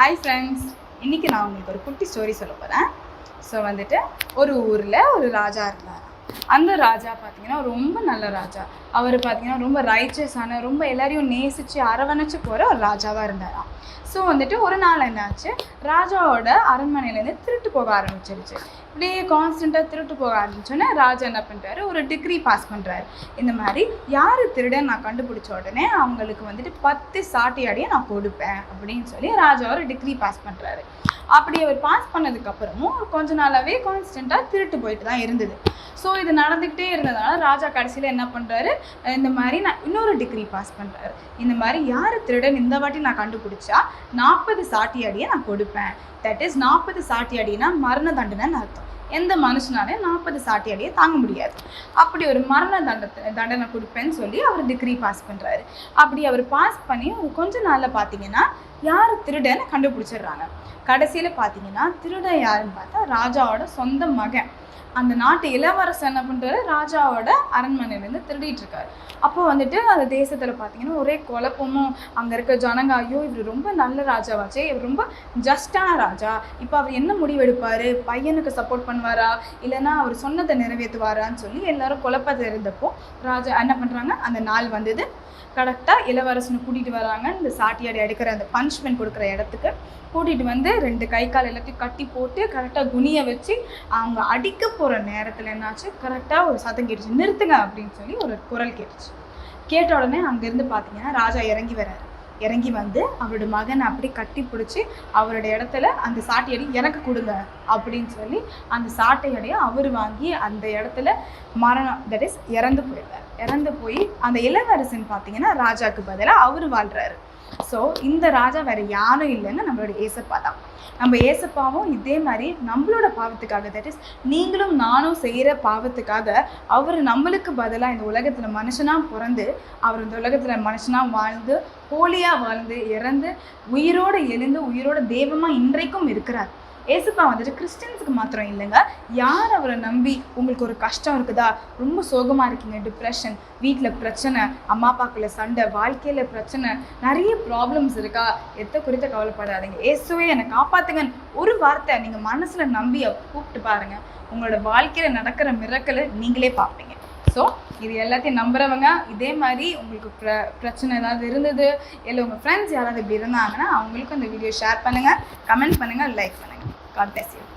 Hi friends, இன்றைக்கி நான் உங்களுக்கு ஒரு குட்டி ஸ்டோரி சொல்ல போகிறேன். ஸோ வந்துட்டு ஒரு ஊரில் ஒரு ராஜா இருந்தார். அந்த ராஜா பார்த்திங்கன்னா ரொம்ப நல்ல ராஜா. அவர் பார்த்திங்கன்னா ரொம்ப ரைச்சஸான, ரொம்ப எல்லாரையும் நேசித்து அரவணைச்சு போகிற ஒரு ராஜாவாக இருந்தாராம். ஸோ வந்துட்டு ஒரு நாள் என்னாச்சு, ராஜாவோட அரண்மனையிலேருந்து திருட்டு போக ஆரம்பிச்சிருச்சு. இப்படியே கான்ஸ்டண்ட்டாக திருட்டு போக ஆரம்பிச்சோன்னே ராஜா என்ன பண்ணுறாரு, ஒரு டிகிரி பாஸ் பண்ணுறாரு. இந்த மாதிரி யார் திருடன் நான் கண்டுபிடிச்ச உடனே அவங்களுக்கு வந்துட்டு 10 சாட்டி அடியை நான் கொடுப்பேன் அப்படின்னு சொல்லி ராஜா ஒரு டிகிரி பாஸ் பண்ணுறாரு. அப்படி அவர் பாஸ் பண்ணதுக்கப்புறமும் கொஞ்ச நாளாகவே கான்ஸ்டண்ட்டாக திருட்டு போயிட்டு தான் இருந்தது. ஸோ இது நடந்துக்கிட்டே இருந்ததுனால ராஜா கடைசியில் என்ன பண்ணுறாரு, இந்த மாதிரி நான் இன்னொரு டிகிரி பாஸ் பண்ணுறாரு. இந்த மாதிரி யார் திருடன் இந்த வாட்டி நான் கண்டுபிடிச்சா 40 சாட்டி அடியை நான் கொடுப்பேன். தட் இஸ் 40 சாட்டி அடினா மரண தண்டனைன்னு அர்த்தம். எந்த மனுஷனாலே 40 சாட்டி அடியை தாங்க முடியாது. அப்படி ஒரு மரண தண்டனை கொடுப்பேன்னு சொல்லி அவர் டிகிரி பாஸ் பண்ணுறாரு. அப்படி அவர் பாஸ் பண்ணி ஒரு கொஞ்ச நாளில் பார்த்தீங்கன்னா யார் திருடன்னு கண்டுபிடிச்சிடுறாங்க. கடைசியில் பார்த்தீங்கன்னா திருடன் யாருன்னு பார்த்தா ராஜாவோட சொந்த மகன். அந்த நாட்டு இளவரசர் என்ன பண்ணுறாரு, ராஜாவோட அரண்மனையிலேருந்து திருடிட்டு இருக்காரு. அப்போ வந்துட்டு அந்த தேசத்தில் பார்த்தீங்கன்னா ஒரே குழப்பமும், அங்கே இருக்க ஜனங்க ஐயோ இவர் ரொம்ப நல்ல ராஜாவாச்சே, இவர் ரொம்ப ஜஸ்டான ராஜா, இப்போ அவர் என்ன முடிவெடுப்பார், பையனுக்கு சப்போர்ட் பண்ணுவாரா இல்லைன்னா அவர் சொன்னதை நிறைவேற்றுவாரான்னு சொல்லி எல்லாரும் குழப்பத்தில் இருந்தப்போ ராஜா என்ன பண்ணுறாங்க, அந்த நாள் வந்தது. கரெக்டாக இளவரசனை கூட்டிகிட்டு வராங்க. இந்த சாட்டியாடி எடுக்கிற அந்த பனிஷ்மெண்ட் கொடுக்குற இடத்துக்கு கூட்டிகிட்டு வந்து 2 கை கால் எல்லாத்தையும் கட்டி போட்டு கரெக்டாக குனியை வச்சு அவங்க அடிக்க போகிற நேரத்தில் என்னாச்சு, கரெக்டாக ஒரு சத்தம் கேட்டுச்சு, நிறுத்துங்க அப்படின்னு சொல்லி ஒரு குரல் கேட்டுச்சு. கேட்ட உடனே அங்கேருந்து பார்த்தீங்கன்னா ராஜா இறங்கி வர்றாரு. இறங்கி வந்து அவரோட மகனை அப்படி கட்டி பிடிச்சி அவரோட இடத்துல அந்த சாட்டையடி எனக்கு கொடுங்க அப்படின்னு சொல்லி அந்த சாட்டையடியை அவர் வாங்கி அந்த இடத்துல மரணம், தட் இஸ் இறந்து போயிடுறார். இறந்து போய் அந்த இளவரசன் பார்த்தீங்கன்னா ராஜாவுக்கு பதிலாக அவர் வாழ்கிறாரு. ஸோ இந்த ராஜா வேறு யாரும் இல்லைன்னு நம்மளோட ஏசப்பா தான். நம்ம ஏசப்பாவும் இதே மாதிரி நம்மளோட பாவத்துக்காக, தட் இஸ் நீங்களும் நானும் செய்கிற பாவத்துக்காக அவர் நம்மளுக்கு பதிலாக இந்த உலகத்தில் மனுஷனாக பிறந்து அவர் இந்த உலகத்தில் மனுஷனாக வாழ்ந்து ஹோலியாக வாழ்ந்து இறந்து உயிரோடு எழுந்து உயிரோட தெய்வமாக இன்றைக்கும் இருக்கிறார். ஏசப்பா வந்துட்டு கிறிஸ்டியன்ஸுக்கு மாத்திரம் இல்லைங்க, யார் அவரை நம்பி உங்களுக்கு ஒரு கஷ்டம் இருக்குதா, ரொம்ப சோகமாக இருக்கீங்க, டிப்ரெஷன், வீட்டில் பிரச்சனை, அம்மா அப்பாக்குள்ள சண்டை, வாழ்க்கையில் பிரச்சனை, நிறைய ப்ராப்ளம்ஸ் இருக்கா, எதை குறித்து கவலைப்படாதீங்க, ஏசுவே என்னை காப்பாற்றுங்கன்னு ஒரு வார்த்தை நீங்கள் மனசில் நம்பி கூப்பிட்டு பாருங்கள். உங்களோட வாழ்க்கையில் நடக்கிற மிரக்கலை நீங்களே பார்ப்பீங்க. ஸோ இது எல்லாத்தையும் நம்புறவங்க, இதே மாதிரி உங்களுக்கு பிரச்சனை ஏதாவது இருந்தது இல்லை உங்கள் ஃப்ரெண்ட்ஸ் யாராவது இப்படி இருந்தாங்கன்னா அவங்களுக்கும் இந்த வீடியோ ஷேர் பண்ணுங்கள், கமெண்ட் பண்ணுங்கள், லைக் பண்ணுங்கள். God bless you.